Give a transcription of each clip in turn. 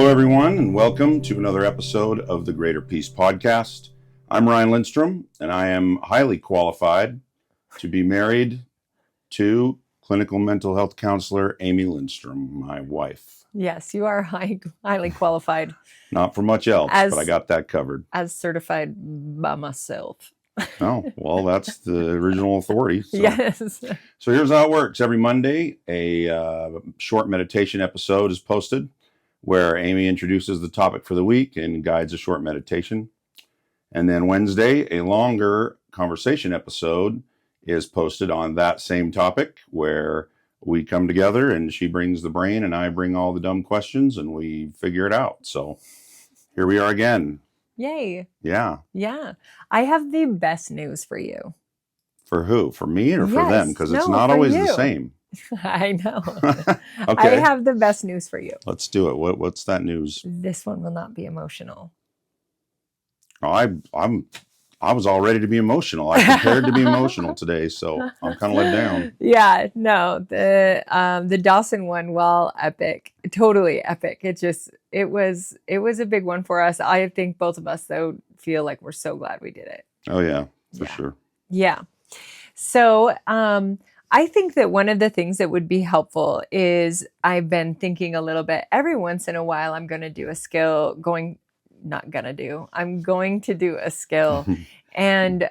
everyone, and welcome to another episode of the Greater Peace Podcast. I'm Ryan Lindstrom, and I am highly qualified to be married to clinical mental health counselor Amy Lindstrom, my wife. Yes, you are highly qualified. Not for much else, but I got that covered. As certified by myself. Oh, well, that's the original authority. So. Yes. So here's how it works. Every Monday, a short meditation episode is posted where Amy introduces the topic for the week and guides a short meditation. And then Wednesday, a longer conversation episode is posted on that same topic where we come together and she brings the brain and I bring all the dumb questions and we figure it out. So here we are again. Yay. Yeah. Yeah. I have the best news for you. For who? For me or for them? Because it's not always the same. I know. Okay. I have the best news for you. Let's do it. What's that news? This one will not be emotional. Oh, I was all ready to be emotional. I prepared to be emotional today, so I'm kind of let down. Yeah, no, the Dawson one, well, epic, totally epic. It was a big one for us. I think both of us though feel like we're so glad we did it. Oh yeah, for sure. Yeah. So, I think that one of the things that would be helpful is I've been thinking a little bit every once in a while, I'm going to do a skill I'm going to do a skill and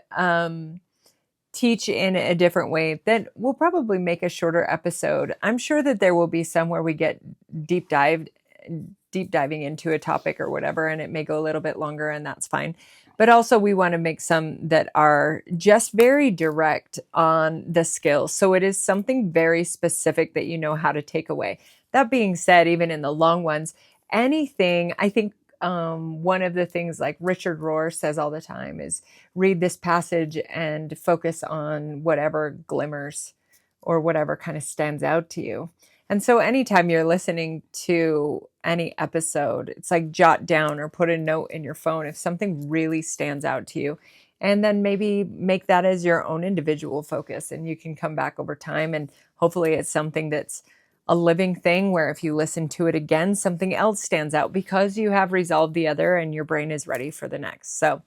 teach in a different way that will probably make a shorter episode. I'm sure that there will be some where we get deep diving into a topic or whatever, and it may go a little bit longer, and that's fine. But also we want to make some that are just very direct on the skills. So it is something very specific that you know how to take away. That being said, even in the long ones, anything, I think one of the things like Richard Rohr says all the time is read this passage and focus on whatever glimmers or whatever kind of stands out to you. And so anytime you're listening to any episode, it's like jot down or put a note in your phone if something really stands out to you. And then maybe make that as your own individual focus. And you can come back over time. And hopefully it's something that's a living thing where if you listen to it again, something else stands out because you have resolved the other and your brain is ready for the next. So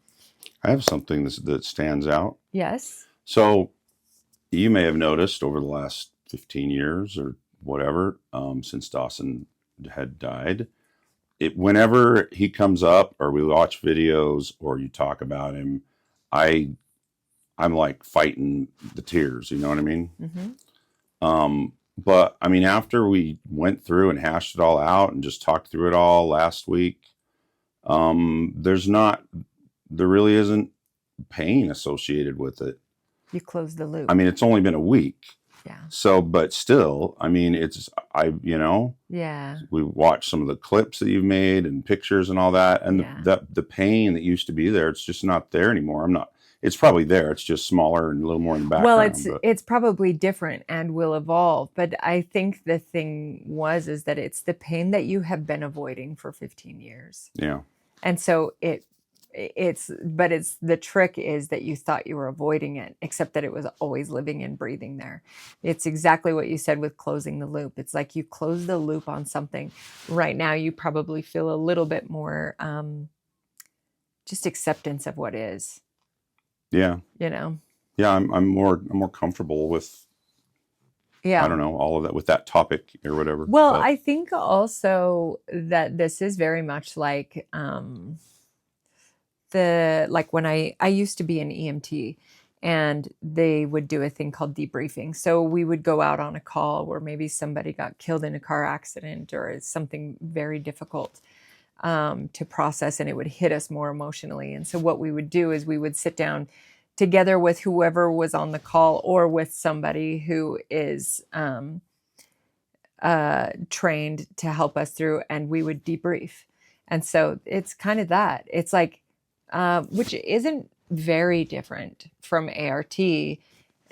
I have something that stands out. Yes. So you may have noticed over the last 15 years or whatever, since Dawson had died, whenever he comes up or we watch videos or you talk about him, I'm like fighting the tears, you know what I mean? Mm-hmm. But I mean, after we went through and hashed it all out and just talked through it all last week, there really isn't pain associated with it. You close the loop. I mean, it's only been a week. Yeah. So, but still, I mean, yeah. We watched some of the clips that you've made and pictures and all that. And the pain that used to be there, it's just not there anymore. It's probably there. It's just smaller and a little more in the background. Well, it's probably different and will evolve. But I think the thing is that it's the pain that you have been avoiding for 15 years. Yeah. And so the trick is that you thought you were avoiding it, except that it was always living and breathing there. It's exactly what you said with closing the loop. It's like you close the loop on something. Right now, you probably feel a little bit more just acceptance of what is. Yeah. You know? Yeah, I'm more comfortable with, yeah, I don't know, all of that with that topic or whatever. Well, I think also that this is very much like when I used to be an EMT and they would do a thing called debriefing. So we would go out on a call where maybe somebody got killed in a car accident or something very difficult to process, and it would hit us more emotionally. And so what we would do is we would sit down together with whoever was on the call or with somebody who is trained to help us through, and we would debrief. And so it's kind of that. It's like, which isn't very different from ART,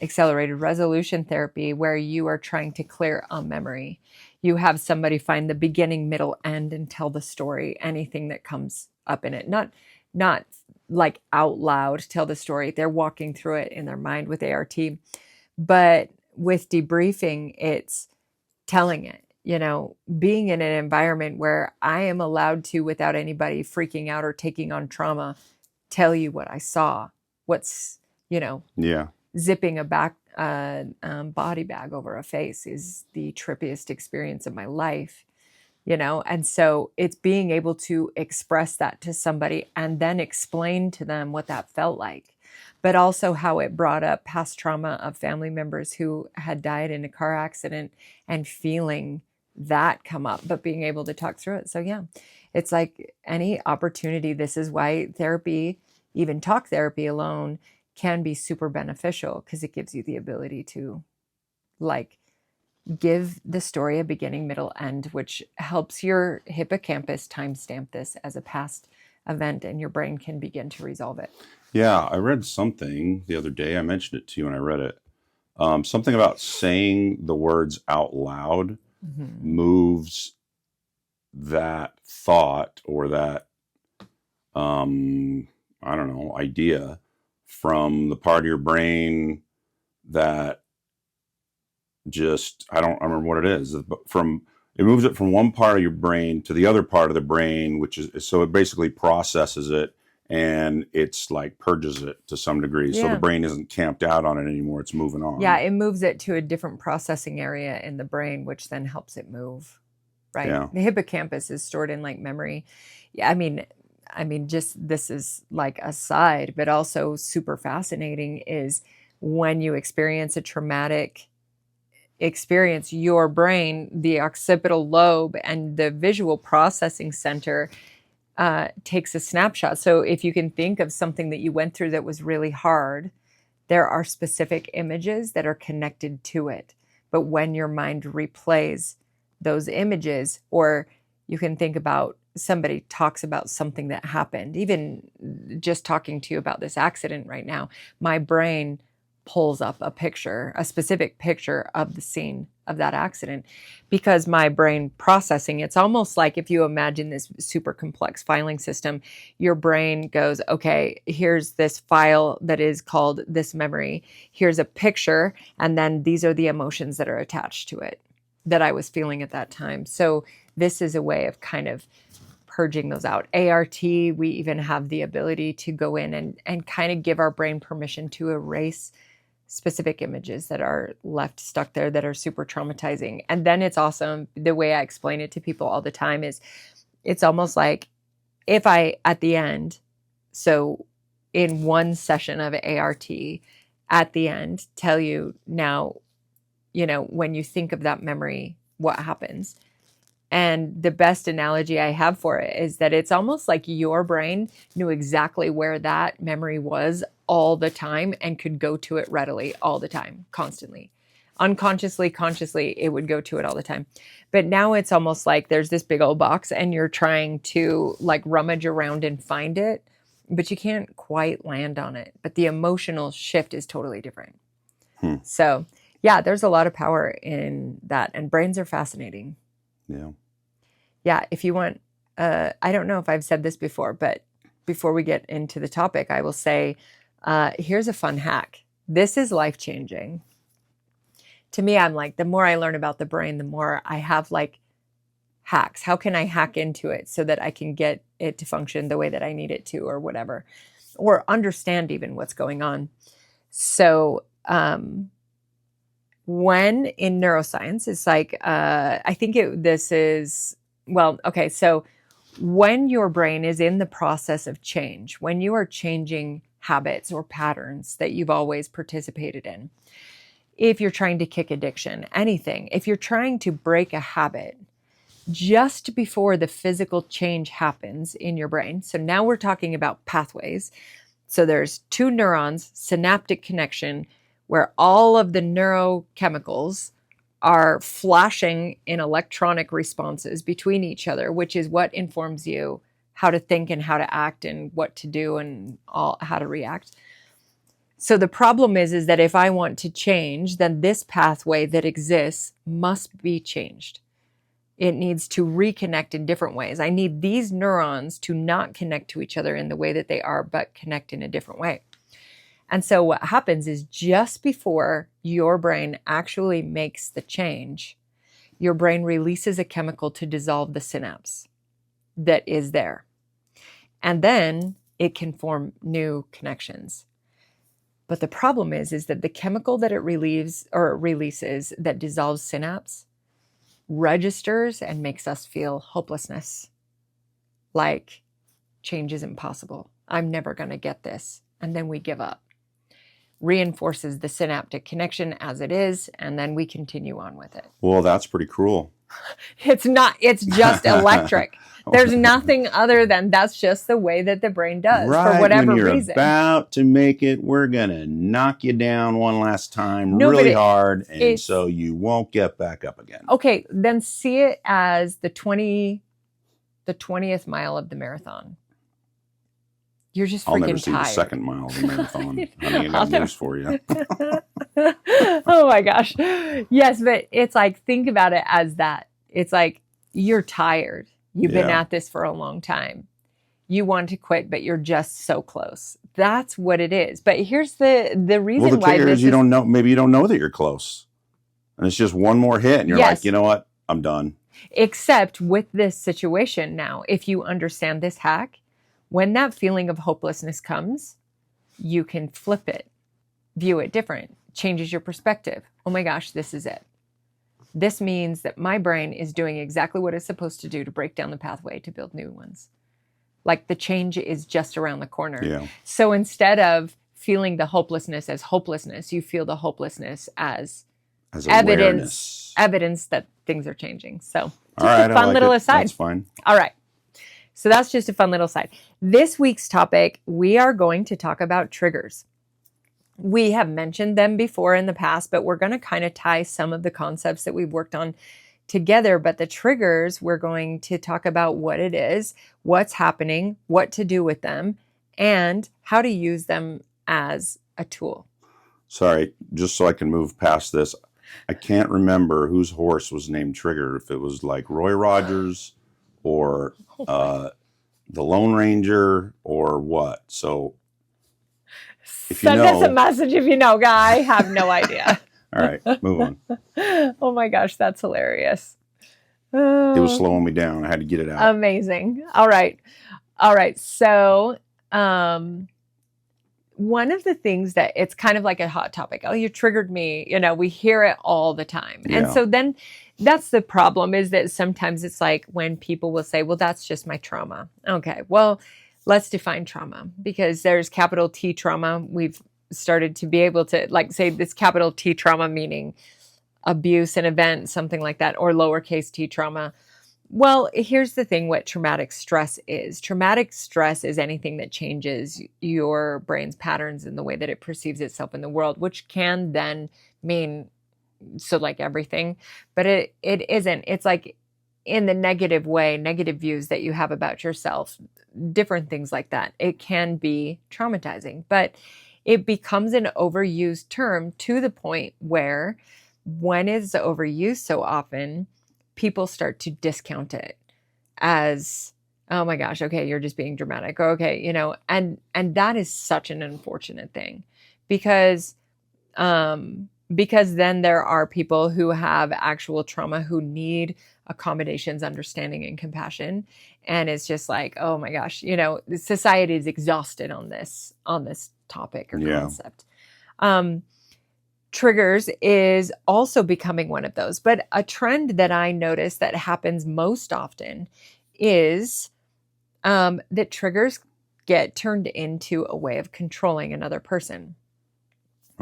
accelerated resolution therapy, where you are trying to clear a memory. You have somebody find the beginning, middle, end, and tell the story, anything that comes up in it. Not like out loud tell the story. They're walking through it in their mind with ART. But with debriefing, it's telling it. being in an environment where I am allowed to, without anybody freaking out or taking on trauma, tell you what I saw, what's, Yeah. zipping a back body bag over a face is the trippiest experience of my life, and so it's being able to express that to somebody and then explain to them what that felt like, but also how it brought up past trauma of family members who had died in a car accident and feeling that come up, but being able to talk through it. So yeah, it's like any opportunity. This is why therapy, even talk therapy alone, can be super beneficial, because it gives you the ability to give the story a beginning, middle, end, which helps your hippocampus timestamp this as a past event, and your brain can begin to resolve it. Yeah. I read something the other day. I mentioned it to you when I read it. Something about saying the words out loud moves that thought or that, I don't know, idea from the part of your brain that I don't remember what it is, but it moves it from one part of your brain to the other part of the brain, which is, so it basically processes it and it's like purges it to some degree. So the brain isn't camped out on it anymore. It's moving on. Yeah. It moves it to a different processing area in the brain, which then helps it move. Right. Yeah. The hippocampus is stored in memory. Yeah. I mean, just this is a side, but also super fascinating is when you experience a traumatic experience, your brain, the occipital lobe and the visual processing center takes a snapshot. So if you can think of something that you went through that was really hard, there are specific images that are connected to it. But when your mind replays those images, or you can think about somebody talks about something that happened, even just talking to you about this accident right now, my brain pulls up a specific picture of the scene of that accident, because my brain processing, it's almost like if you imagine this super complex filing system, your brain goes, okay, here's this file that is called this memory, here's a picture, and then these are the emotions that are attached to it that I was feeling at that time. So this is a way of kind of purging those out. ART, we even have the ability to go in and kind of give our brain permission to erase specific images that are left stuck there that are super traumatizing. And then it's awesome. The way I explain it to people all the time is it's almost like if I, at the end, so in one session of ART, at the end, tell you now, when you think of that memory, what happens? And the best analogy I have for it is that it's almost like your brain knew exactly where that memory was all the time and could go to it readily all the time, constantly. Unconsciously, consciously, it would go to it all the time. But now it's almost like there's this big old box and you're trying to rummage around and find it, but you can't quite land on it. But the emotional shift is totally different. So yeah, there's a lot of power in that, and brains are fascinating. Yeah. Yeah. If you want, I don't know if I've said this before, but before we get into the topic, I will say, here's a fun hack. This is life-changing. To me, I'm the more I learn about the brain, the more I have hacks. How can I hack into it so that I can get it to function the way that I need it to, or whatever, or understand even what's going on? So, when in neuroscience, it's I think this is, okay. So when your brain is in the process of change, when you are changing habits or patterns that you've always participated in, if you're trying to kick addiction, anything, if you're trying to break a habit, just before the physical change happens in your brain. So now we're talking about pathways. So there's two neurons, synaptic connection, where all of the neurochemicals are flashing in electronic responses between each other, which is what informs you how to think and how to act and what to do and how to react. So the problem is that if I want to change, then this pathway that exists must be changed. It needs to reconnect in different ways. I need these neurons to not connect to each other in the way that they are, but connect in a different way. And so what happens is just before your brain actually makes the change, your brain releases a chemical to dissolve the synapse that is there. And then it can form new connections. But the problem is that the chemical that it releases that dissolves synapse registers and makes us feel hopelessness. Like change is impossible. I'm never going to get this. And then we give up. Reinforces the synaptic connection as it is, and then we continue on with it. Well, that's pretty cruel. It's not, it's just electric. There's nothing other than that's just the way that the brain does for whatever when you're reason. About to make it, we're going to knock you down one last time really hard, and so you won't get back up again. Okay, then see it as the 20th mile of the marathon. You're just freaking I'll never see tired. the second mile of the marathon. Honey, I got news for you. Oh my gosh. Yes, but it's like, think about it as that. It's like you're tired. You've been at this for a long time. You want to quit, but you're just so close. That's what it is. But here's the reason well, the why kicker is you don't know. Maybe you don't know that you're close, and it's just one more hit, and you're like, you know what? I'm done. Except with this situation now, if you understand this hack, when that feeling of hopelessness comes, you can flip it, view it different, changes your perspective. Oh my gosh, this is it. This means that my brain is doing exactly what it's supposed to do to break down the pathway to build new ones. Like the change is just around the corner. Yeah. So instead of feeling the hopelessness as hopelessness, you feel the hopelessness as evidence that things are changing. So just a fun little aside. That's fine. All right. So that's just a fun little side. This week's topic, we are going to talk about triggers. We have mentioned them before in the past, but we're going to kind of tie some of the concepts that we've worked on together. But the triggers, we're going to talk about what it is, what's happening, what to do with them, and how to use them as a tool. Sorry, just so I can move past this. I can't remember whose horse was named Trigger, if it was like Roy Rogers or the Lone Ranger or what. So if you know, send us a message if you know, guy. I have no idea. All right, move on. Oh my gosh, that's hilarious. It was slowing me down. I had to get it out. Amazing. All right. So one of the things that it's kind of like a hot topic. Oh, you triggered me. You know, we hear it all the time. Yeah. And so then that's the problem, is that sometimes it's like when people will say, well, that's just my trauma. Okay, well, let's define trauma, because there's capital T trauma. We've started to be able to like say this capital T trauma, meaning abuse, an event, something like that, or lowercase t trauma. Well, here's the thing, what traumatic stress is. Traumatic stress is anything that changes your brain's patterns in the way that it perceives itself in the world, which can then mean, so like everything, but it isn't. It's like in the negative way, negative views that you have about yourself, different things like that. It can be traumatizing, but it becomes an overused term to the point where when it's overused so often, people start to discount it as, oh my gosh, okay, you're just being dramatic. Or, okay, you know, and that is such an unfortunate thing, because then there are people who have actual trauma who need accommodations, understanding, and compassion. And it's just like, oh my gosh, you know, society is exhausted on this topic or concept. Triggers is also becoming one of those. But a trend that I notice that happens most often is that triggers get turned into a way of controlling another person.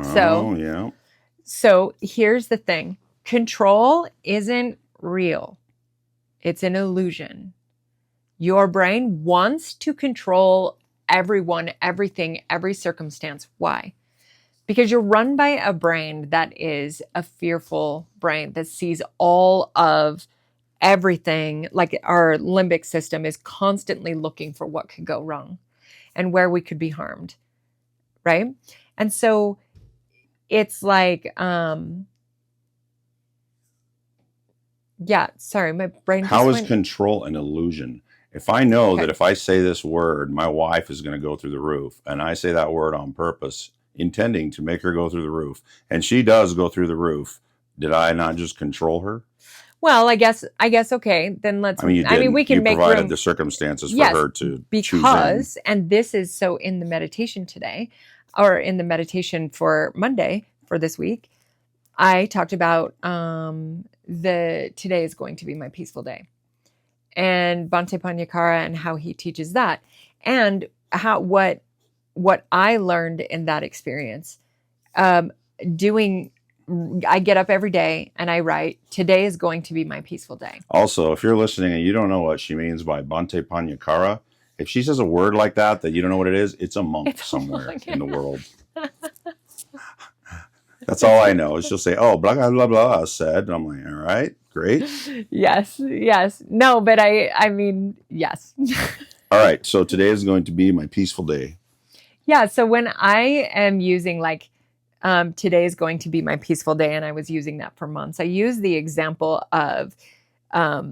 So here's the thing. Control isn't real. It's an illusion. Your brain wants to control everyone, everything, every circumstance. Why? Because you're run by a brain that is a fearful brain that sees all of everything. Like our limbic system is constantly looking for what could go wrong and where we could be harmed, right? And so it's like, sorry, my brain just How is control an illusion? If I know that if I say this word, my wife is going to go through the roof, and I say that word on purpose, intending to make her go through the roof, and she does go through the roof, did I not just control her? Well, I guess okay. Then let's. I mean, you I mean, didn't. we can You make provided room. the circumstances for Yes, her to choose in. because, and this is so in the meditation today, or in the meditation for Monday for this week, I talked about the today is going to be my peaceful day, and Bhante Panyakara and how he teaches that, and how what I learned in that experience. Doing I get up every day and I write, today is going to be my peaceful day. Also, if you're listening and you don't know what she means by Bhante Panyakara, if she says a word like that you don't know what it is, it's a monk somewhere in the world. That's all I know. Is she'll say, "Oh, blah blah blah blah," said, and I'm like, "All right, great." Yes. No, but I mean, yes. All right, so today is going to be my peaceful day. Yeah. So when I am using like, today is going to be my peaceful day, and I was using that for months, I use the example of, because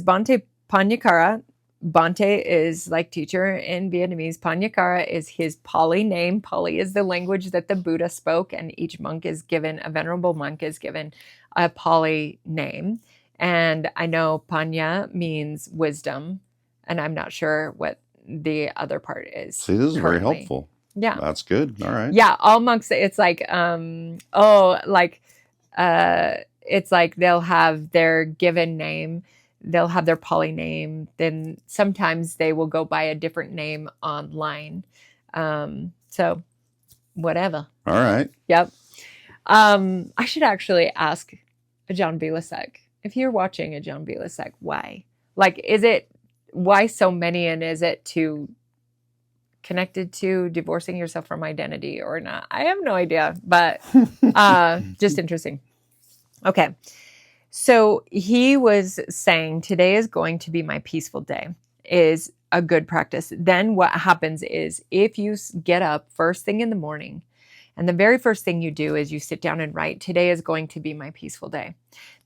Bhante Panyakara, Bhante is like teacher in Vietnamese. Panyakara is his Pali name. Pali is the language that the Buddha spoke, and each monk is given, a venerable monk is given a Pali name. And I know Panya means wisdom, and I'm not sure what the other part is. See, this is very currently. helpful. Yeah. That's good. All right. Yeah, all monks, it's like, it's like they'll have their given name, they'll have their Pali name, then sometimes they will go by a different name online. So whatever. All right. Yep. I should actually ask Ajahn Vilasek, if you're watching Ajahn Vilasek, why? Like, why so many, and is it to connected to divorcing yourself from identity or not? I have no idea, but just interesting. Okay. So he was saying today is going to be my peaceful day is a good practice. Then what happens is if you get up first thing in the morning, and the very first thing you do is you sit down and write, today is going to be my peaceful day.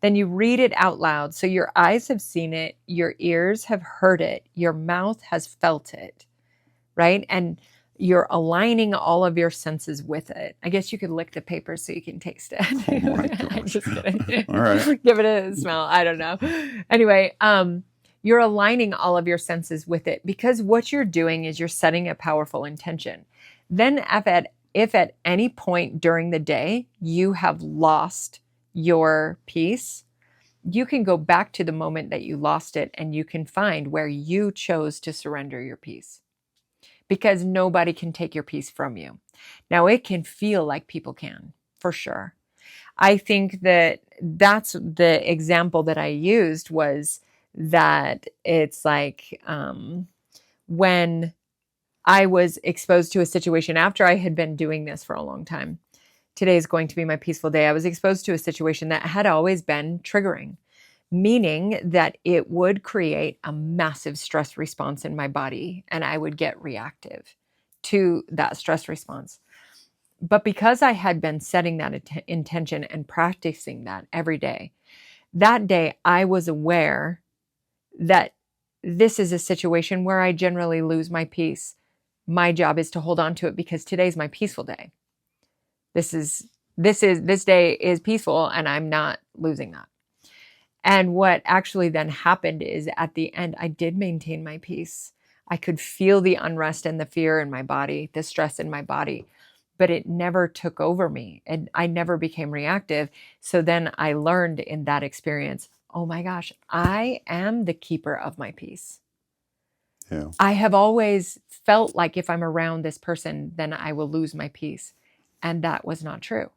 Then you read it out loud. So your eyes have seen it, your ears have heard it, your mouth has felt it. Right? And you're aligning all of your senses with it. I guess you could lick the paper so you can taste it. Oh my gosh. I'm just kidding. All right. Give it a smell. I don't know. Anyway, you're aligning all of your senses with it, because what you're doing is you're setting a powerful intention. Then if at any point during the day you have lost your peace, you can go back to the moment that you lost it, and you can find where you chose to surrender your peace. Because nobody can take your peace from you. Now, it can feel like people can, for sure. I think that's the example that I used, was that it's like when I was exposed to a situation after I had been doing this for a long time. Today is going to be my peaceful day. I was exposed to a situation that had always been triggering, meaning that it would create a massive stress response in my body, and I would get reactive to that stress response. But because I had been setting that intention and practicing that every day, that day I was aware that this is a situation where I generally lose my peace. My job is to hold on to it, because today's my peaceful day. This day is peaceful, and I'm not losing that. And what actually then happened is at the end, I did maintain my peace. I could feel the unrest and the fear in my body, the stress in my body, but it never took over me, and I never became reactive. So then I learned in that experience, oh my gosh, I am the keeper of my peace. Yeah. I have always felt like if I'm around this person, then I will lose my peace. And that was not true.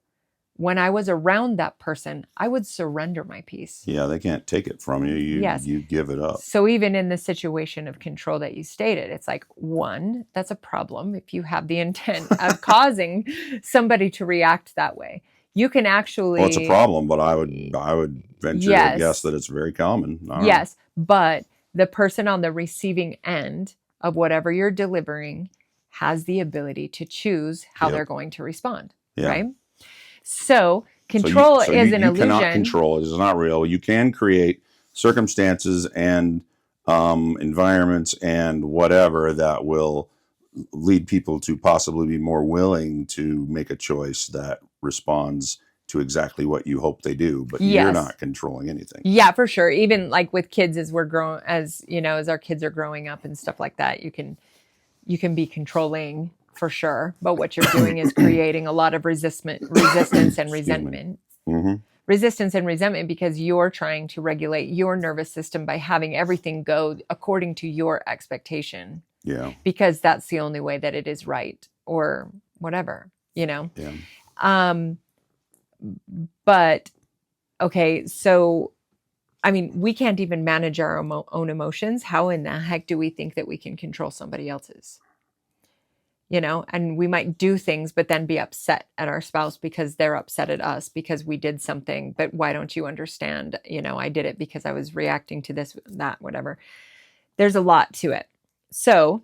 When I was around that person, I would surrender my peace. Yeah, they can't take it from you. You give it up. So even in the situation of control that you stated, it's like, one, that's a problem if you have the intent of causing somebody to react that way. You can actually... Well, it's a problem, but I would venture to guess that it's very common. Yes, but the person on the receiving end of whatever you're delivering has the ability to choose how they're going to respond, right? So control is an illusion. You cannot control it. It's not real. You can create circumstances and environments and whatever that will lead people to possibly be more willing to make a choice that responds to exactly what you hope they do, but Yes. you're not controlling anything. Yeah, for sure. Even like with kids, as we're growing, as you know, as our kids are growing up and stuff like that, you can be controlling for sure. But what you're doing is creating a lot of resistance and resentment. Mm-hmm. Resistance and resentment because you're trying to regulate your nervous system by having everything go according to your expectation. Yeah. Because that's the only way that it is right or whatever, you know? Yeah. But okay, so I mean, we can't even manage our own emotions. How in the heck do we think that we can control somebody else's? You know, and we might do things, but then be upset at our spouse because they're upset at us because we did something. But why don't you understand? You know, I did it because I was reacting to this, that, whatever. There's a lot to it. So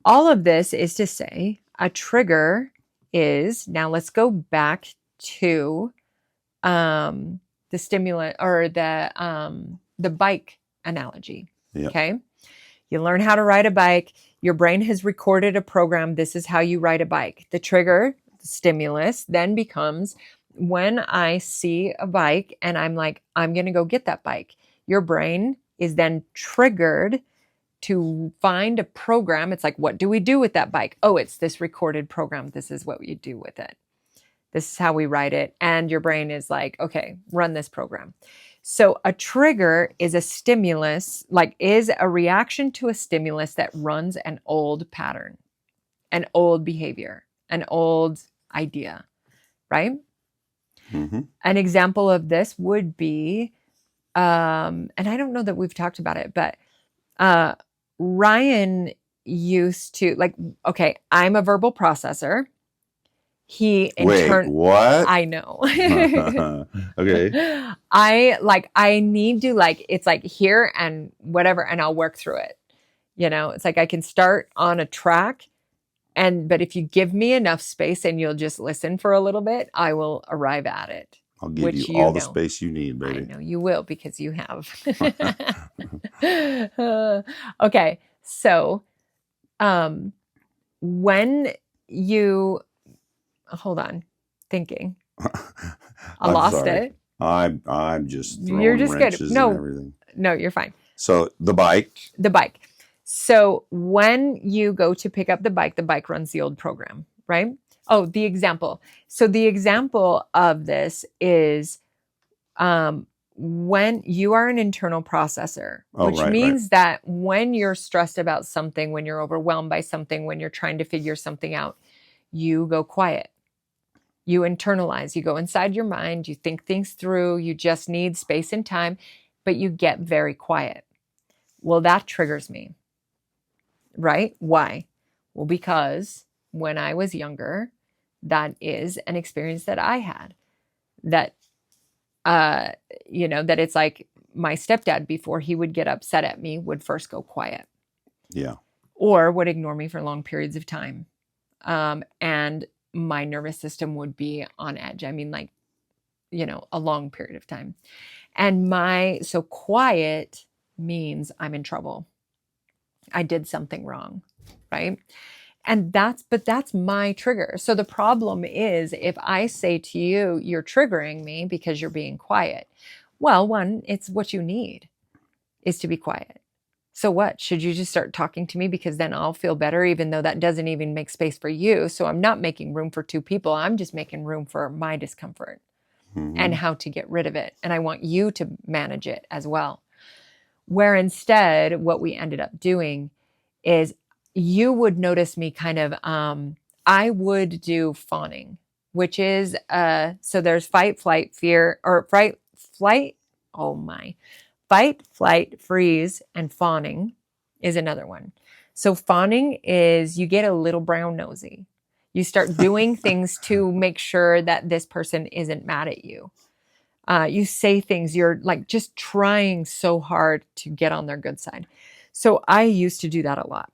all of this is to say a trigger is, now let's go back to the stimulant or the bike analogy. Yep. Okay. You learn how to ride a bike. Your brain has recorded a program. This is how you ride a bike. The trigger, the stimulus, then becomes when I see a bike and I'm like, I'm going to go get that bike. Your brain is then triggered to find a program. It's like, what do we do with that bike? Oh, it's this recorded program. This is what you do with it. This is how we write it. And your brain is like, okay, run this program. So a trigger is a stimulus, like is a reaction to a stimulus that runs an old pattern, an old behavior, an old idea, right? Mm-hmm. An example of this would be, and I don't know that we've talked about it, but Ryan used to like, okay, I'm a verbal processor. He Wait, what? I know. Okay. I need to like, it's like here and whatever, and I'll work through it. You know, it's like I can start on a track but if you give me enough space and you'll just listen for a little bit, I will arrive at it. I'll give you all the space you need, baby. I know you will because you have. Okay. So, when you, hold on, thinking. I lost it. I'm just throwing you're just wrenches good. No, and everything. No, you're fine. So the bike. So when you go to pick up the bike runs the old program, right? Oh, the example. So the example of this is when you are an internal processor, which means that when you're stressed about something, when you're overwhelmed by something, when you're trying to figure something out, you go quiet. You internalize, you go inside your mind, you think things through, you just need space and time, but you get very quiet. Well, that triggers me, right? Why? Well, because when I was younger, that is an experience that I had that, that it's like my stepdad, before he would get upset at me, would first go quiet. Yeah. Or would ignore me for long periods of time. And my nervous system would be on edge. I mean, like, a long period of time. And so quiet means I'm in trouble. I did something wrong, right? And that's my trigger. So the problem is if I say to you, you're triggering me because you're being quiet. Well, one, it's what you need is to be quiet. So what? Should you just start talking to me because then I'll feel better, even though that doesn't even make space for you. So I'm not making room for two people. I'm just making room for my discomfort and how to get rid of it. And I want you to manage it as well. Where instead, what we ended up doing is you would notice me kind of, I would do fawning, which is, so there's fight, flight, fear, or flight. Oh my. Fight, flight, freeze, and fawning is another one. So fawning is you get a little brown nosy. You start doing things to make sure that this person isn't mad at you. You say things, you're like just trying so hard to get on their good side. So I used to do that a lot.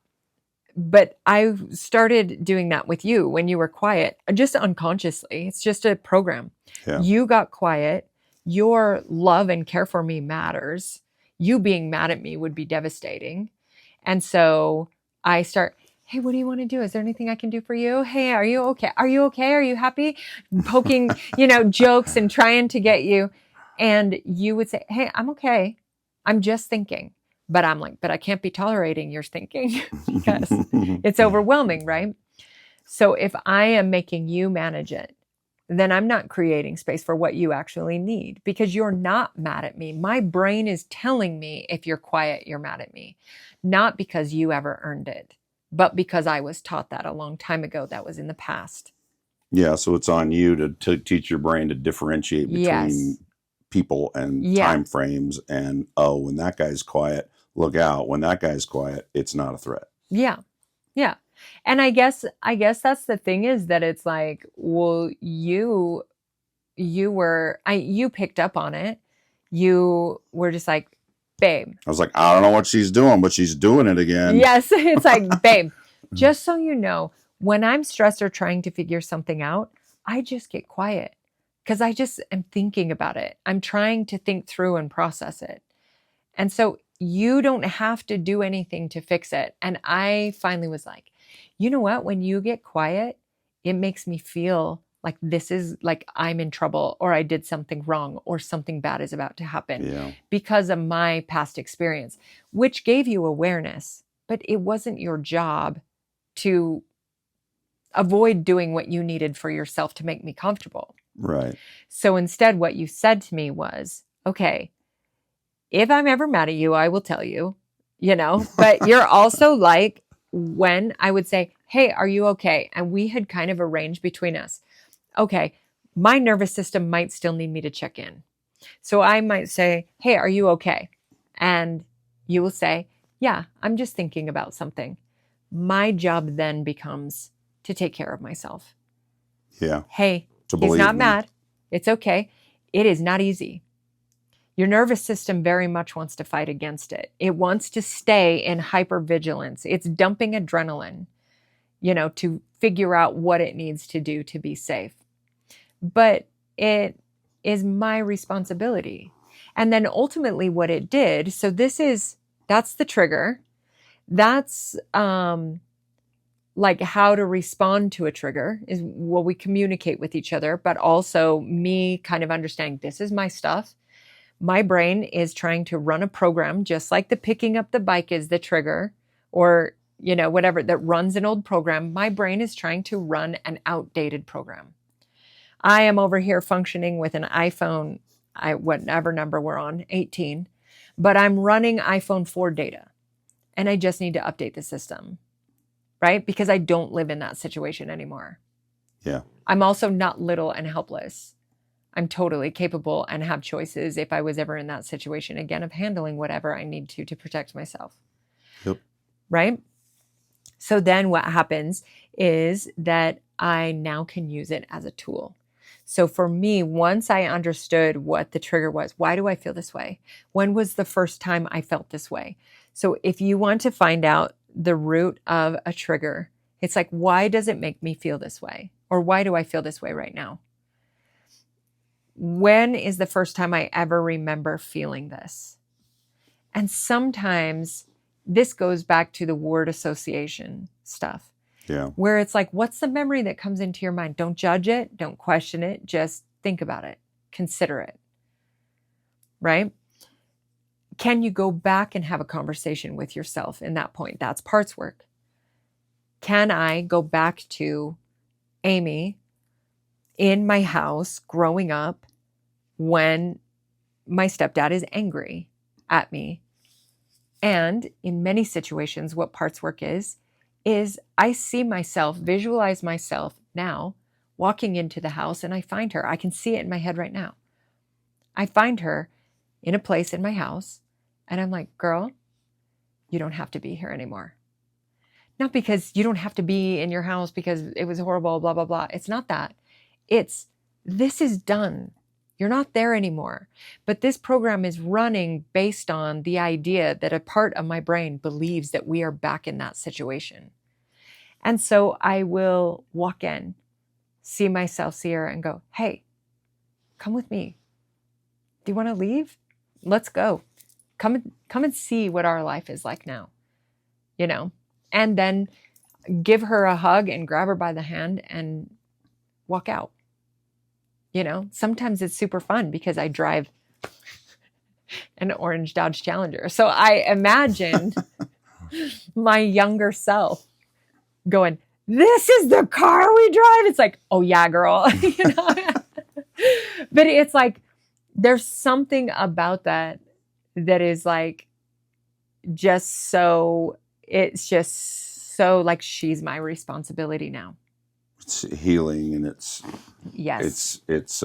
But I started doing that with you when you were quiet, just unconsciously. It's just a program. Yeah. You got quiet. Your love and care for me matters. You being mad at me would be devastating. And so I start, Hey, what do you want to do? Is there anything I can do for you? Hey, are you okay? Are you okay? Are you happy? Poking, jokes and trying to get you. And you would say, hey, I'm okay. I'm just thinking. But I'm like, but I can't be tolerating your thinking because it's overwhelming, right? So if I am making you manage it, then I'm not creating space for what you actually need because you're not mad at me. My brain is telling me if you're quiet, you're mad at me, not because you ever earned it, but because I was taught that a long time ago. That was in the past. Yeah, so it's on you to teach your brain to differentiate between Yes. people and Yeah. time frames. And oh, when that guy's quiet, look out. When that guy's quiet, it's not a threat. Yeah. Yeah. And I guess that's the thing is that it's like, well, you picked up on it. You were just like, babe. I was like, I don't know what she's doing, but she's doing it again. Yes. It's like, babe, just so you know, when I'm stressed or trying to figure something out, I just get quiet because I just am thinking about it. I'm trying to think through and process it. And so you don't have to do anything to fix it. And I finally was like, you know what? When you get quiet, it makes me feel like this is like I'm in trouble or I did something wrong or something bad is about to happen because of my past experience, which gave you awareness, but it wasn't your job to avoid doing what you needed for yourself to make me comfortable. Right. So instead, what you said to me was, okay, if I'm ever mad at you, I will tell you, but you're also like when I would say, hey, are you okay? And we had kind of arranged between us, okay, my nervous system might still need me to check in. So I might say, hey, are you okay? And you will say, yeah, I'm just thinking about something. My job then becomes to take care of myself. Yeah. Hey, he's not mad. It's okay. It is not easy. Your nervous system very much wants to fight against it. It wants to stay in hypervigilance. It's dumping adrenaline, to figure out what it needs to do to be safe. But it is my responsibility. And then ultimately what it did, so that's the trigger. That's like how to respond to a trigger is we communicate with each other, but also me kind of understanding this is my stuff. My brain is trying to run a program, just like the picking up the bike is the trigger or, whatever that runs an old program. My brain is trying to run an outdated program. I am over here functioning with an iPhone, whatever number we're on, 18, but I'm running iPhone 4 data and I just need to update the system, right? Because I don't live in that situation anymore. Yeah. I'm also not little and helpless. I'm totally capable and have choices if I was ever in that situation again of handling whatever I need to protect myself. Yep. Right? So then what happens is that I now can use it as a tool. So for me, once I understood what the trigger was, why do I feel this way? When was the first time I felt this way? So if you want to find out the root of a trigger, it's like, why does it make me feel this way? Or why do I feel this way right now? When is the first time I ever remember feeling this? And sometimes this goes back to the word association stuff. Yeah. Where it's like, what's the memory that comes into your mind? Don't judge it. Don't question it. Just think about it. Consider it. Right? Can you go back and have a conversation with yourself in that point? That's parts work. Can I go back to Amy in my house growing up when my stepdad is angry at me? And in many situations, what parts work is I see myself, visualize myself now walking into the house and I find her. I can see it in my head right now. I find her in a place in my house and I'm like, girl, you don't have to be here anymore. Not because you don't have to be in your house because it was horrible, blah, blah, blah. It's not that. It's this is done. You're not there anymore. But this program is running based on the idea that a part of my brain believes that we are back in that situation. And so I will walk in, see myself, see her, and go, hey, come with me. Do you want to leave? Let's go. Come and see what our life is like now. And then give her a hug and grab her by the hand and walk out. Sometimes it's super fun because I drive an orange Dodge Challenger. So I imagine my younger self going, "This is the car we drive." It's like, "Oh yeah, girl." But it's like, there's something about that is like, it's just so like, she's my responsibility now. It's healing, and Yes. it's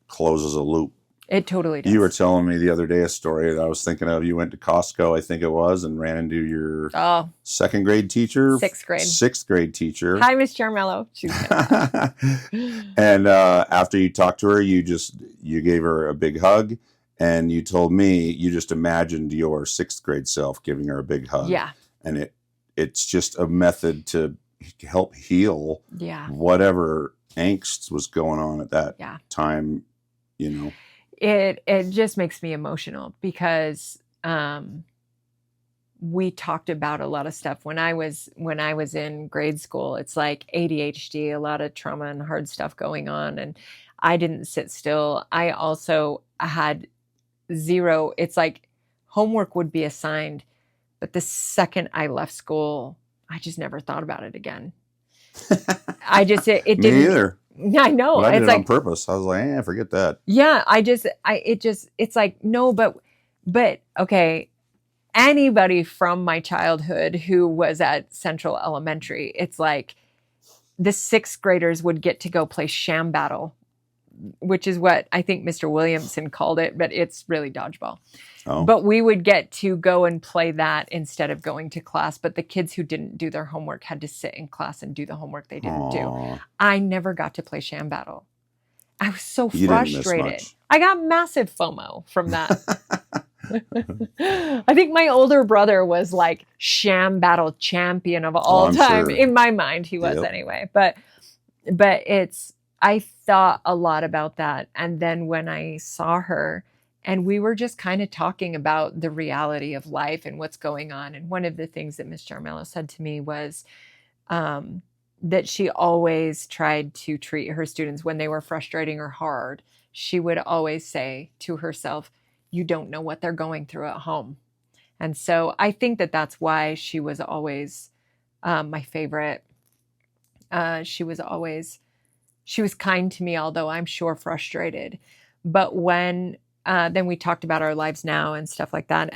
closes a loop. It totally does. You were telling me the other day a story that I was thinking of. You went to Costco, I think it was, and ran into your second grade teacher, sixth grade teacher. Hi, Miss Charmello. And after you talked to her, you gave her a big hug, and you told me you just imagined your sixth grade self giving her a big hug. Yeah. And it's just a method to help heal whatever angst was going on at that time, It just makes me emotional because we talked about a lot of stuff when I was in grade school. It's like ADHD, a lot of trauma and hard stuff going on, and I didn't sit still. I also had zero. It's like homework would be assigned, but the second I left school, I just never thought about it again. It didn't. Me either. I know. But I did it on purpose. I was like, forget that. Yeah, it's like, no, but okay, anybody from my childhood who was at Central Elementary, it's like the sixth graders would get to go play sham battle, which is what I think Mr. Williamson called it, but it's really dodgeball. Oh. But we would get to go and play that instead of going to class. But the kids who didn't do their homework had to sit in class and do the homework they didn't do. I never got to play sham battle. I was so frustrated. I got massive FOMO from that. I think my older brother was like sham battle champion of all time. Sure. In my mind, he was anyway. But I thought a lot about that. And then when I saw her, and we were just kind of talking about the reality of life and what's going on. And one of the things that Miss Jarmello said to me was that she always tried to treat her students when they were frustrating or hard. She would always say to herself, "You don't know what they're going through at home." And so I think that that's why she was always my favorite. She was kind to me, although I'm sure frustrated. But when then we talked about our lives now and stuff like that.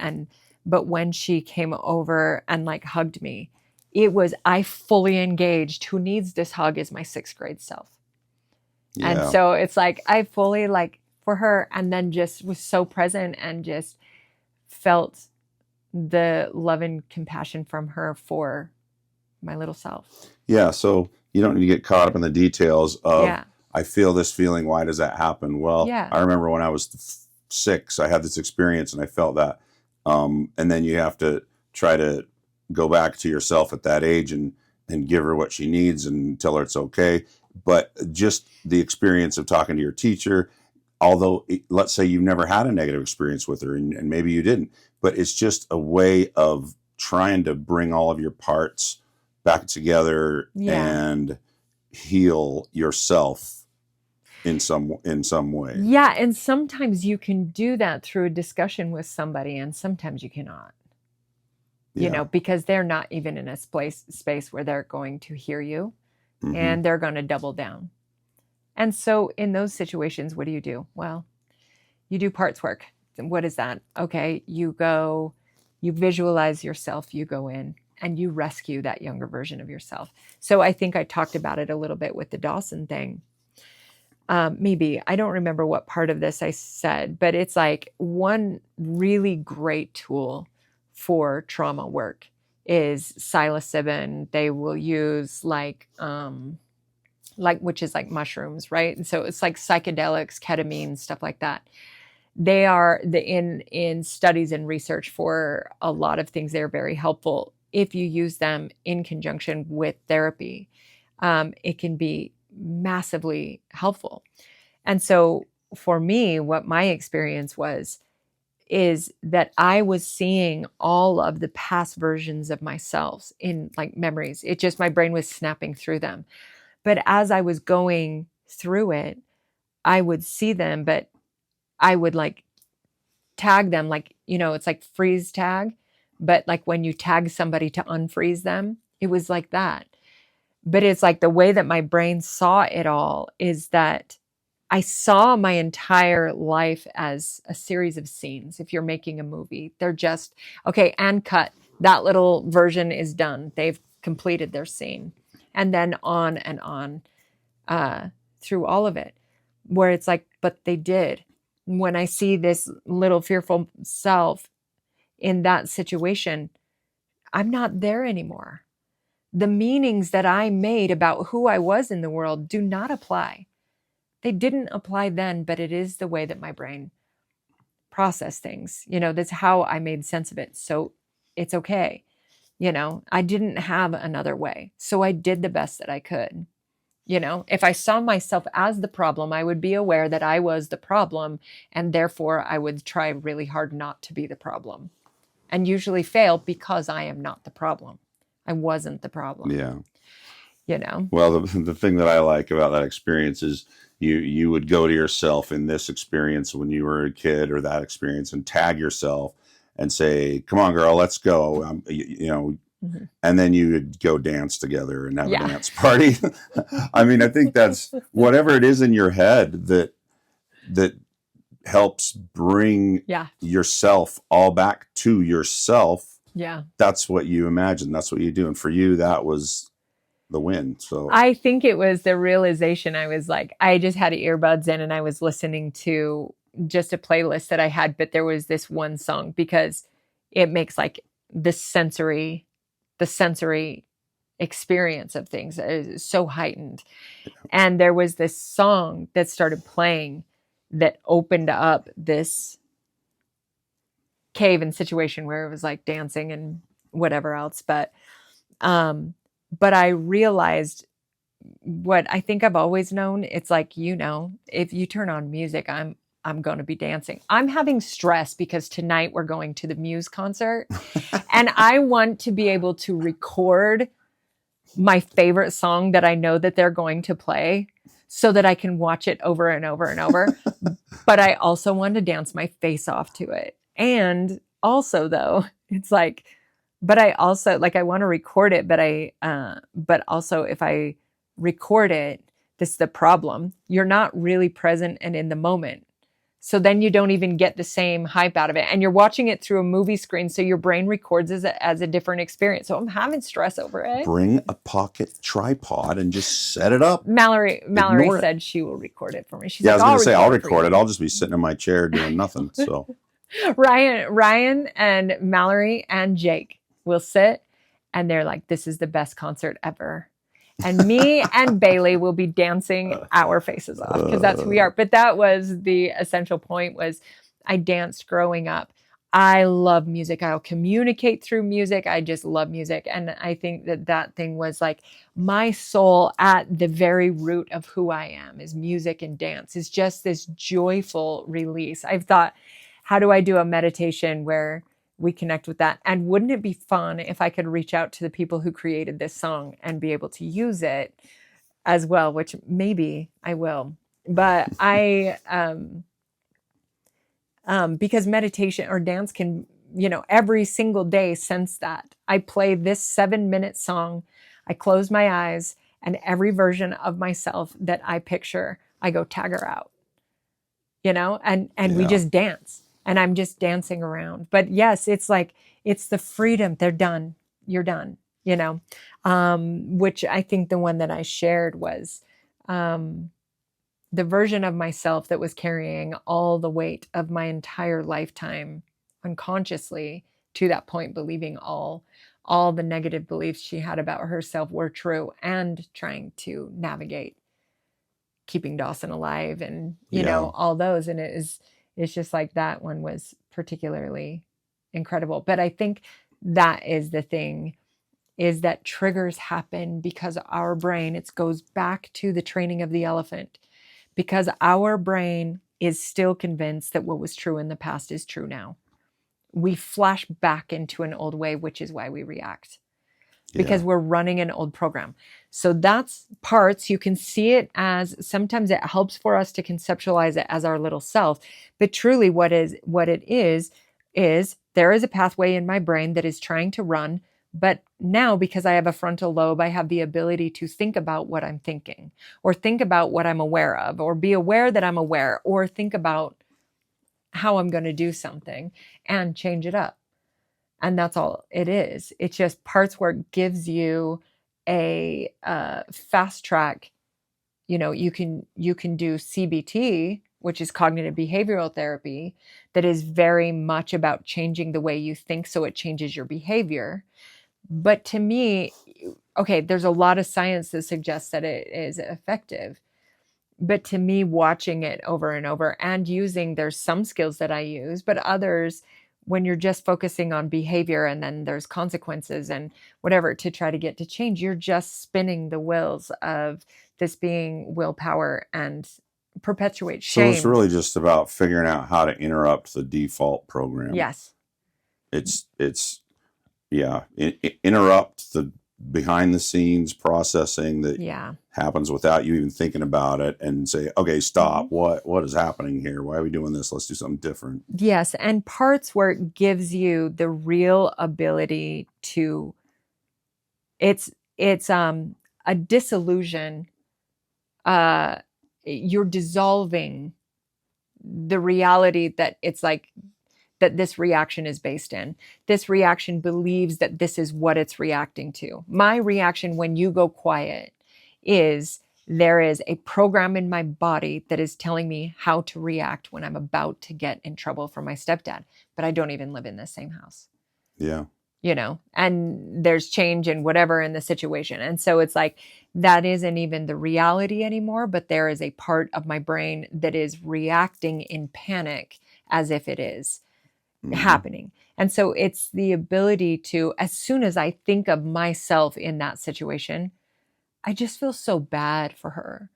But when she came over and like hugged me, I fully engaged. Who needs this hug is my sixth grade self. Yeah. And so it's like, I fully like for her, and then just was so present and just felt the love and compassion from her for my little self. Yeah. So you don't need to get caught up in the details of, I feel this feeling. Why does that happen? Well, I remember when I was 6, I had this experience and I felt that. And then you have to try to go back to yourself at that age and give her what she needs and tell her it's okay. But just the experience of talking to your teacher, although let's say you've never had a negative experience with her and maybe you didn't, but it's just a way of trying to bring all of your parts back together and heal yourself in some way. Yeah, and sometimes you can do that through a discussion with somebody, and sometimes you cannot. You know, because they're not even in a space where they're going to hear you, and they're going to double down. And so in those situations, what do? Well, you do parts work. What is that? Okay, you visualize yourself, you go in and you rescue that younger version of yourself. So I think I talked about it a little bit with the Dawson thing. Maybe, I don't remember what part of this I said, but it's like one really great tool for trauma work is psilocybin. They will use like which is like mushrooms, right? And so it's like psychedelics, ketamine, stuff like that. They are in studies and research for a lot of things. They're very helpful if you use them in conjunction with therapy. It can be massively helpful. And so for me, what my experience was, is that I was seeing all of the past versions of myself in like memories. It just, my brain was snapping through them. But as I was going through it, I would see them, but I would like tag them, like, it's like freeze tag, but like when you tag somebody to unfreeze them, it was like that. But it's like the way that my brain saw it all is that I saw my entire life as a series of scenes. If you're making a movie, they're just, okay, and cut. That little version is done. They've completed their scene. And then on and on through all of it, where it's like, but they did. When I see this little fearful self in that situation, I'm not there anymore. The meanings that I made about who I was in the world do not apply. They didn't apply then, but it is the way that my brain processed things. That's how I made sense of it. So it's okay. I didn't have another way. So I did the best that I could. If I saw myself as the problem, I would be aware that I was the problem. And therefore, I would try really hard not to be the problem and usually fail because I am not the problem. I wasn't the problem. Yeah. you Well, the thing that I like about that experience is you would go to yourself in this experience when you were a kid, or that experience, and tag yourself and say, "Come on, girl, let's go." Mhm. And then you would go dance together and have Yeah. a dance party. I mean, I think that's whatever it is in your head that helps bring Yeah. yourself all back to yourself. Yeah. That's what you imagine. That's what you do. And for you, that was the win. So I think it was the realization. I was like, I just had earbuds in and I was listening to just a playlist that I had, but there was this one song because it makes like the sensory experience of things is so heightened. And there was this song that started playing that opened up this cave in situation where it was like dancing and whatever else. But I realized what I think I've always known. It's like, if you turn on music, I'm going to be dancing. I'm having stress because tonight we're going to the Muse concert and I want to be able to record my favorite song that I know that they're going to play so that I can watch it over and over and over. But I also want to dance my face off to it. And also though, it's like, but I also like, I want to record it, but also if I record it, this is the problem. You're not really present and in the moment. So then you don't even get the same hype out of it. And you're watching it through a movie screen. So your brain records it as a different experience. So I'm having stress over it. bring a pocket tripod and just set it up. Mallory Ignore it. said she will record it for me. She's Yeah, I like, was going to say, I'll record for it. you." I'll just be sitting in my chair doing nothing. So Ryan and Mallory and Jake will sit and they're like, this is the best concert ever. And me and Bailey will be dancing our faces off because that's who we are. But that was the essential point. Was I danced growing up. I love music. I'll communicate through music. I just love music. And I think that thing was like my soul at the very root of who I am is music and dance. Is just this joyful release. I've thought, how do I do a meditation where we connect with that? And wouldn't it be fun if I could reach out to the people who created this song and be able to use it as well, which maybe I will. But because meditation or dance can, every single day since that, I play this 7-minute song, I close my eyes, and every version of myself that I picture, I go tag her out, and we Yeah. just dance. And I'm just dancing around. But yes, it's like, it's the freedom. They're done. You're done, which I think the one that I shared was the version of myself that was carrying all the weight of my entire lifetime unconsciously to that point, believing all the negative beliefs she had about herself were true and trying to navigate keeping Dawson alive and, all those. And it's just like that one was particularly incredible. But I think that is the thing, is that triggers happen because our brain, it goes back to the training of the elephant, because our brain is still convinced that what was true in the past is true now. We flash back into an old way, which is why we react, because Yeah. we're running an old program. So that's parts. You can see it as, sometimes it helps for us to conceptualize it as our little self, but truly what it is there is a pathway in my brain that is trying to run. But now, because I have a frontal lobe, I have the ability to think about what I'm thinking, or think about what I'm aware of, or be aware that I'm aware, or think about how I'm going to do something and change it up. And that's all it is. It's just parts where it gives you a fast track. You can do CBT, which is cognitive behavioral therapy, that is very much about changing the way you think so it changes your behavior. But to me, okay, there's a lot of science that suggests that it is effective. But to me, watching it over and over and there's some skills that I use, but others, when you're just focusing on behavior and then there's consequences and whatever to try to get to change, you're just spinning the wheels of this being willpower and perpetuate So it's shame. really just about figuring out how to interrupt the default program. Yes. It's interrupt the behind the scenes processing that happens without you even thinking about it, and say, okay, stop. What is happening here? Why are we doing this? Let's do something different. Yes. And parts where it gives you the real ability to, it's a disillusion. You're dissolving the reality that it's like that this reaction is based in. This reaction believes that this is what it's reacting to. My reaction when you go quiet is there is a program in my body that is telling me how to react when I'm about to get in trouble from my stepdad, but I don't even live in the same house. Yeah. And there's change and whatever in the situation. And so it's like, that isn't even the reality anymore, but there is a part of my brain that is reacting in panic as if it is happening. And so it's the ability to, as soon as I think of myself in that situation, I just feel so bad for her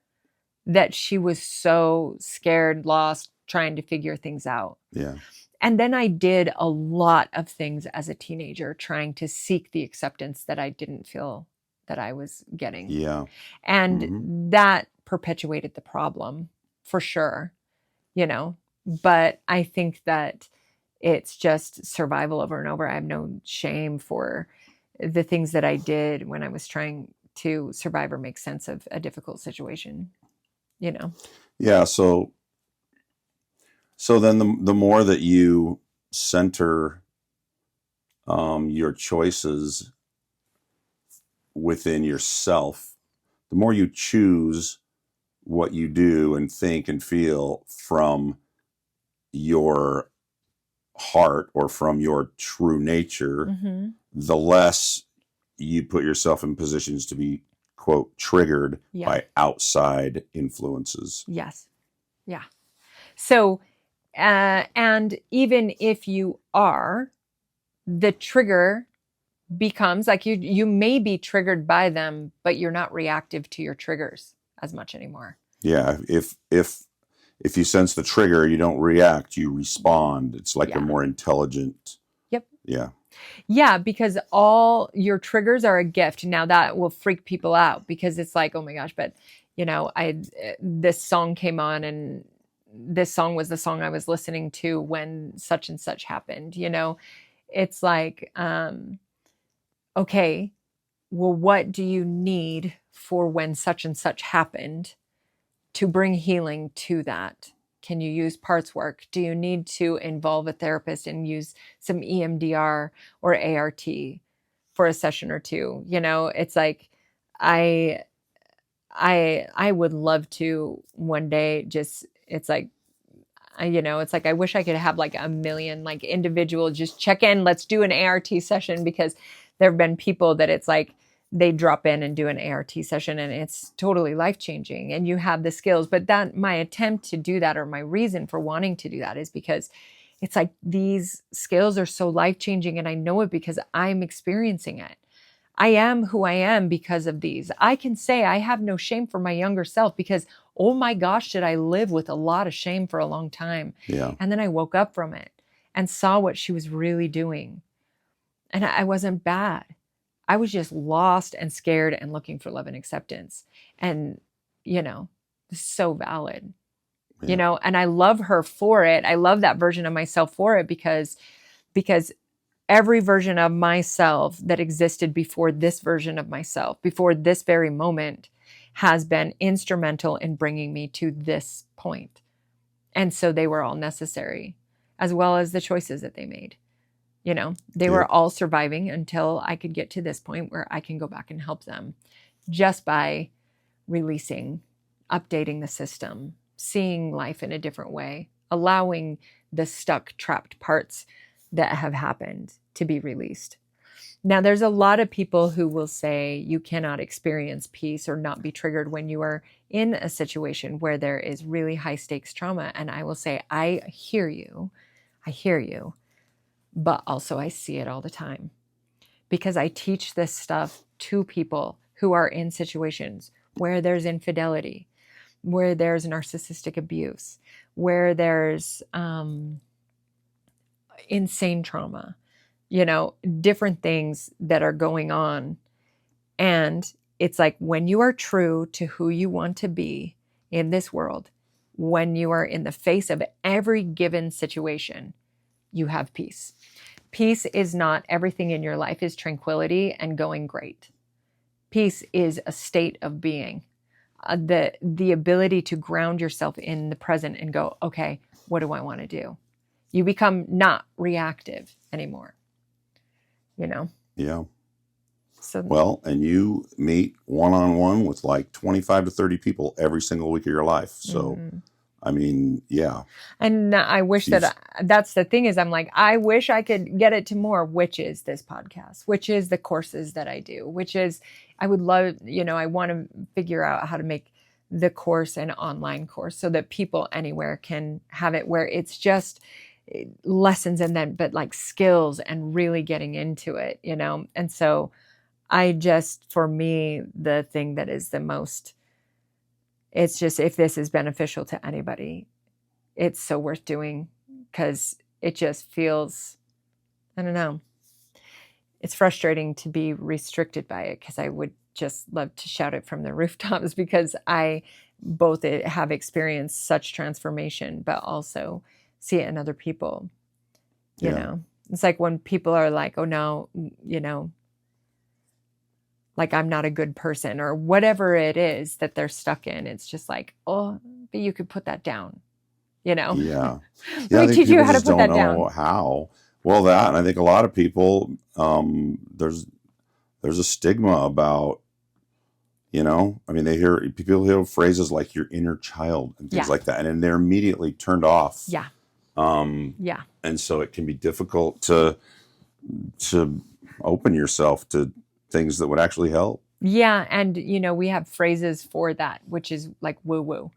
that she was so scared, lost, trying to figure things out. Yeah. And then I did a lot of things as a teenager trying to seek the acceptance that I didn't feel that I was getting. Yeah. And that perpetuated the problem for sure, but I think that it's just survival over and over. I have no shame for the things that I did when I was trying to survive or make sense of a difficult situation, Yeah. So then the more that you center your choices within yourself, the more you choose what you do and think and feel from your heart or from your true nature, the less you put yourself in positions to be, quote, triggered by outside influences. Yes. Yeah. So, and even if you are, the trigger becomes like you may be triggered by them, but you're not reactive to your triggers as much anymore. Yeah. If you sense the trigger, you don't react, you respond. It's like a more intelligent. Yep. Yeah. Yeah, because all your triggers are a gift. Now that will freak people out because it's like, oh my gosh, but this song came on and this song was the song I was listening to when such and such happened. It's like, okay, well, what do you need for when such and such happened to bring healing to that? Can you use parts work? Do you need to involve a therapist and use some EMDR or ART for a session or two? It's like, I would love to one day it's like, it's like, I wish I could have like a million, like individual, just check in, let's do an ART session, because there have been people that it's like, they drop in and do an ART session and it's totally life-changing and you have the skills. But that my attempt to do that, or my reason for wanting to do that, is because it's like these skills are so life-changing, and I know it because I'm experiencing it. I am who I am because of these. I can say I have no shame for my younger self because oh my gosh, did I live with a lot of shame for a long time. Yeah. And then I woke up from it and saw what she was really doing. And I wasn't bad. I was just lost and scared and looking for love and acceptance. And, so valid, Yeah. and I love her for it. I love that version of myself for it because every version of myself that existed before this version of myself, before this very moment, has been instrumental in bringing me to this point. And so they were all necessary, as well as the choices that they made. They were all surviving until I could get to this point where I can go back and help them just by releasing, updating the system, seeing life in a different way, allowing the stuck, trapped parts that have happened to be released. Now, there's a lot of people who will say you cannot experience peace or not be triggered when you are in a situation where there is really high stakes trauma. And I will say, I hear you, but also I see it all the time because I teach this stuff to people who are in situations where there's infidelity, where there's narcissistic abuse, where there's insane trauma, different things that are going on. And it's like when you are true to who you want to be in this world, when you are in the face of every given situation, you have peace. Peace is not everything in your life is tranquility and going great. Peace is a state of being, the ability to ground yourself in the present and go, okay, what do I want to do? You become not reactive anymore, Yeah. So, Well, and you meet one-on-one with like 25 to 30 people every single week of your life. So, I mean, yeah. And I wish that's the thing is I'm like, I wish I could get it to more, which is this podcast, which is the courses that I do, which is, I would love, I want to figure out how to make the course an online course so that people anywhere can have it where it's just lessons and then, but like skills and really getting into it, And so for me, the thing that is the most, it's just, if this is beneficial to anybody, it's so worth doing because it just feels, I don't know. It's frustrating to be restricted by it because I would just love to shout it from the rooftops because I both have experienced such transformation, but also see it in other people. You know, it's like when people are like, oh no, like I'm not a good person or whatever it is that they're stuck in. It's just like, oh, but you could put that down, Yeah. Let me teach you how to put that down. How. Well, that, and I think a lot of people, there's a stigma about, I mean, people hear phrases like your inner child and things like that, and then they're immediately turned off. Yeah. And so it can be difficult to open yourself to things that would actually help. Yeah. And, we have phrases for that, which is like woo woo.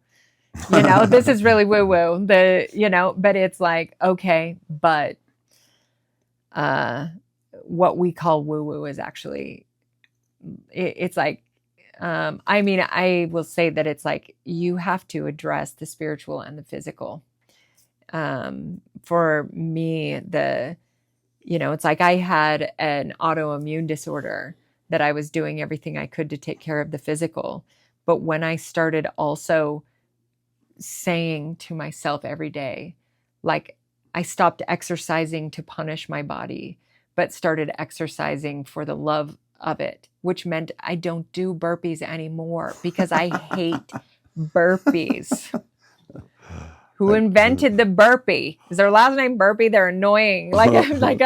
This is really woo woo. But it's like, okay, but what we call woo woo is actually, it's like, I will say that it's like you have to address the spiritual and the physical. For me, it's like I had an autoimmune disorder that I was doing everything I could to take care of the physical. But when I started also saying to myself every day, like I stopped exercising to punish my body, but started exercising for the love of it, which meant I don't do burpees anymore because I hate burpees. Who invented the burpee? Is their last name Burpee? They're annoying. Like, I'm like,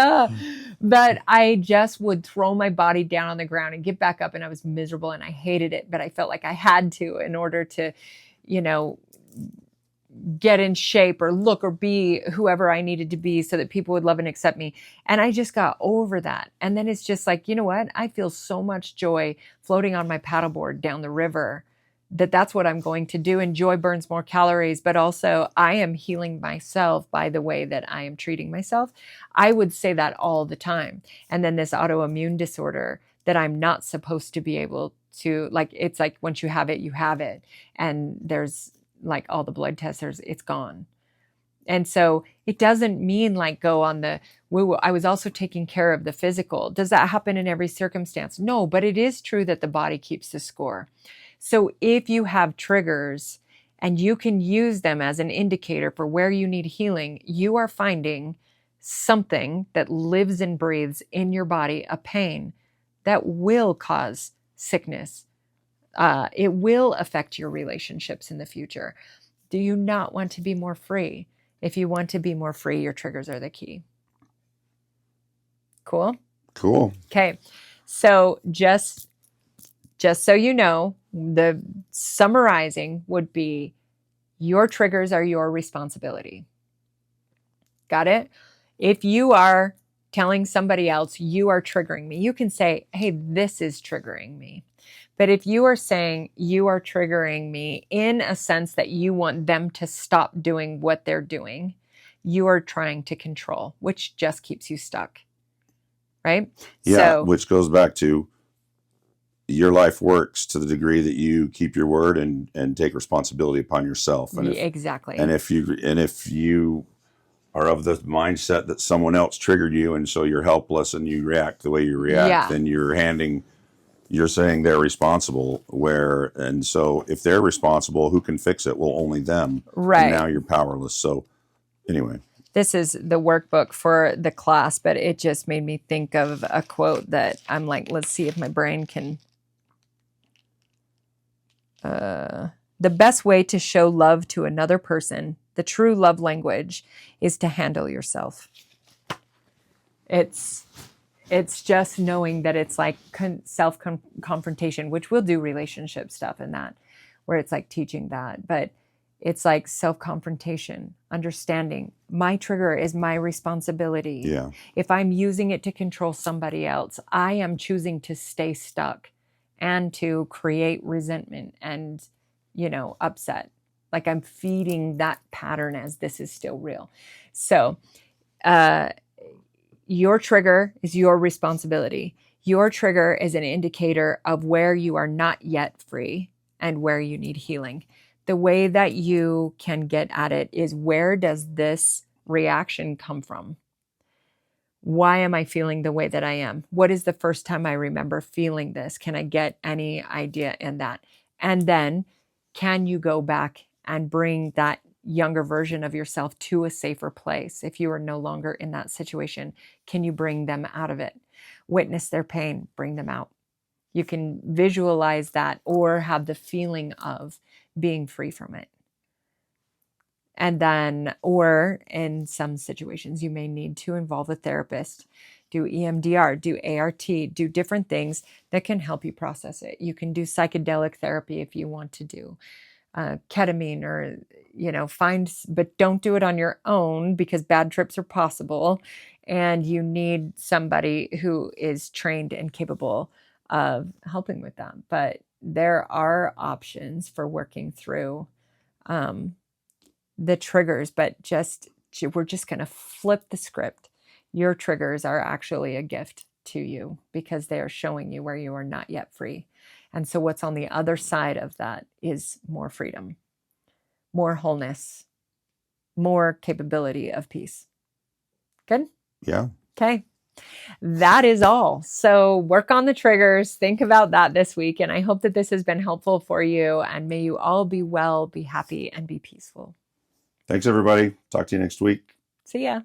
But I just would throw my body down on the ground and get back up, and I was miserable and I hated it, but I felt like I had to in order to, get in shape or look or be whoever I needed to be so that people would love and accept me. And I just got over that. And then it's just like, you know what? I feel so much joy floating on my paddleboard down the river that's what I'm going to do. And joy burns more calories, but also I am healing myself by the way that I am treating myself. I would say that all the time. And then this autoimmune disorder that I'm not supposed to be able to like, it's like once you have it, you have it. And there's like all the blood tests, it's gone. And so it doesn't mean like go on the woo. I was also taking care of the physical. Does that happen in every circumstance? No, but it is true that the body keeps the score. So if you have triggers and you can use them as an indicator for where you need healing, you are finding something that lives and breathes in your body, a pain that will cause sickness. It will affect your relationships in the future. Do you not want to be more free? If you want to be more free, your triggers are the key. Cool? Cool. Okay. So just so you know, the summarizing would be your triggers are your responsibility. Got it? If you are telling somebody else you are triggering me, you can say, hey, this is triggering me. But if you are saying you are triggering me in a sense that you want them to stop doing what they're doing, you are trying to control, which just keeps you stuck. Right? Yeah, So, which goes back to your life works to the degree that you keep your word and take responsibility upon yourself. And exactly. And if you are of the mindset that someone else triggered you and so you're helpless and you react the way you react, then you're saying they're responsible, and so if they're responsible, who can fix it? Well, only them. Right. And now you're powerless. So anyway. This is the workbook for the class, but it just made me think of a quote that I'm like, let's see if my brain can. The best way to show love to another person, the true love language, is to handle yourself. It's just knowing that it's like self-confrontation, which we'll do relationship stuff in that, where it's like teaching that. But it's like self-confrontation, understanding my trigger is my responsibility. Yeah. If I'm using it to control somebody else, I am choosing to stay stuck and to create resentment and, upset. Like I'm feeding that pattern as this is still real. So, your trigger is your responsibility. Your trigger is an indicator of where you are not yet free and where you need healing. The way that you can get at it is, where does this reaction come from? Why am I feeling the way that I am? What is the first time I remember feeling this? Can I get any idea in that? And then can you go back and bring that younger version of yourself to a safer place? If you are no longer in that situation, can you bring them out of it? Witness their pain, bring them out. You can visualize that or have the feeling of being free from it. And then, or in some situations, you may need to involve a therapist, do EMDR, do ART, do different things that can help you process it. You can do psychedelic therapy if you want to do ketamine or, but don't do it on your own because bad trips are possible. And you need somebody who is trained and capable of helping with that. But there are options for working through the triggers, but we're just going to flip the script. Your triggers are actually a gift to you because they are showing you where you are not yet free. And so what's on the other side of that is more freedom, more wholeness, more capability of peace. Good? Yeah. Okay. That is all. So work on the triggers. Think about that this week. And I hope that this has been helpful for you. And may you all be well, be happy, and be peaceful. Thanks, everybody. Talk to you next week. See ya.